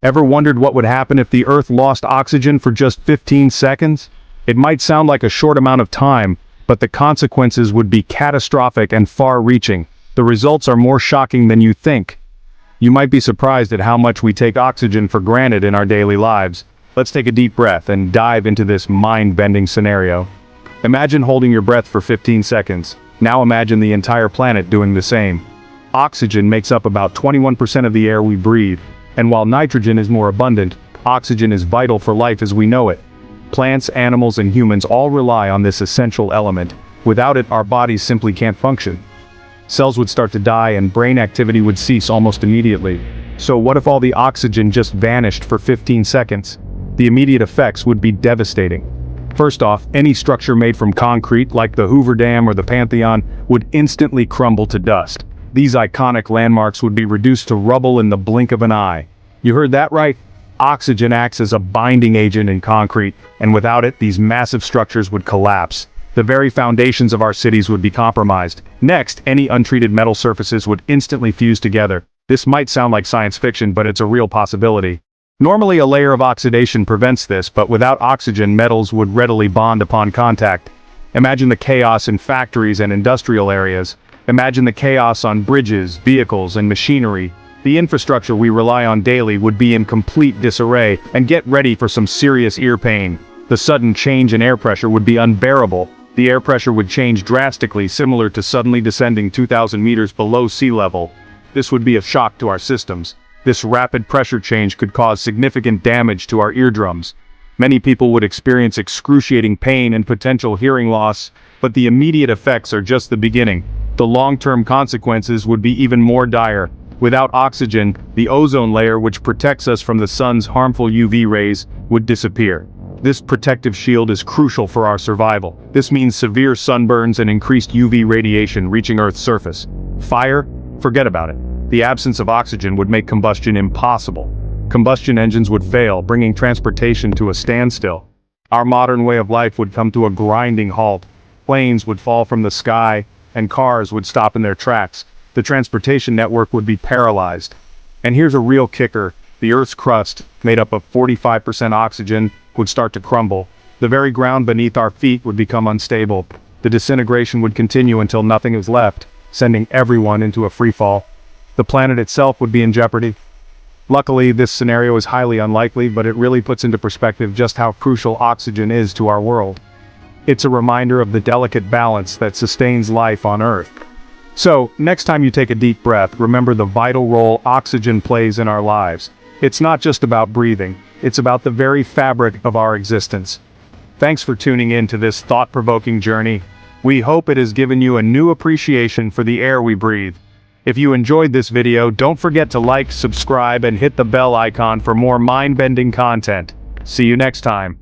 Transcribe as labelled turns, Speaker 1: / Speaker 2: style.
Speaker 1: Ever wondered what would happen if the Earth lost oxygen for just 15 seconds? It might sound like a short amount of time, but the consequences would be catastrophic and far-reaching. The results are more shocking than you think. You might be surprised at how much we take oxygen for granted in our daily lives. Let's take a deep breath and dive into this mind-bending scenario. Imagine holding your breath for 15 seconds. Now imagine the entire planet doing the same. Oxygen makes up about 21% of the air we breathe, and while nitrogen is more abundant, oxygen is vital for life as we know it. Plants, animals, and humans all rely on this essential element. Without it, our bodies simply can't function. Cells would start to die and brain activity would cease almost immediately. So what if all the oxygen just vanished for 15 seconds? The immediate effects would be devastating. First off, any structure made from concrete, like the Hoover Dam or the Pantheon, would instantly crumble to dust. These iconic landmarks would be reduced to rubble in the blink of an eye. You heard that right? Oxygen acts as a binding agent in concrete, and without it, these massive structures would collapse. The very foundations of our cities would be compromised. Next, any untreated metal surfaces would instantly fuse together. This might sound like science fiction, but it's a real possibility. Normally, a layer of oxidation prevents this, but without oxygen, metals would readily bond upon contact. Imagine the chaos in factories and industrial areas. Imagine the chaos on bridges, vehicles, and machinery. The infrastructure we rely on daily would be in complete disarray, and get ready for some serious ear pain. The sudden change in air pressure would be unbearable. The air pressure would change drastically, similar to suddenly descending 2,000 meters below sea level. This would be a shock to our systems. This rapid pressure change could cause significant damage to our eardrums. Many people would experience excruciating pain and potential hearing loss, but the immediate effects are just the beginning. The long-term consequences would be even more dire. Without oxygen, the ozone layer, which protects us from the sun's harmful UV rays, would disappear. This protective shield is crucial for our survival. This means severe sunburns and increased UV radiation reaching Earth's surface. Fire? Forget about it. The absence of oxygen would make combustion impossible. Combustion engines would fail, bringing transportation to a standstill. Our modern way of life would come to a grinding halt. Planes would fall from the sky, and cars would stop in their tracks. The transportation network would be paralyzed. And here's a real kicker. The Earth's crust, made up of 45% oxygen, would start to crumble. The very ground beneath our feet would become unstable. The disintegration would continue until nothing is left, sending everyone into a freefall. The planet itself would be in jeopardy. Luckily, this scenario is highly unlikely, but it really puts into perspective just how crucial oxygen is to our world. It's a reminder of the delicate balance that sustains life on Earth. So, next time you take a deep breath, remember the vital role oxygen plays in our lives. It's not just about breathing, it's about the very fabric of our existence. Thanks for tuning in to this thought-provoking journey. We hope it has given you a new appreciation for the air we breathe. If you enjoyed this video, don't forget to like, subscribe, and hit the bell icon for more mind-bending content. See you next time.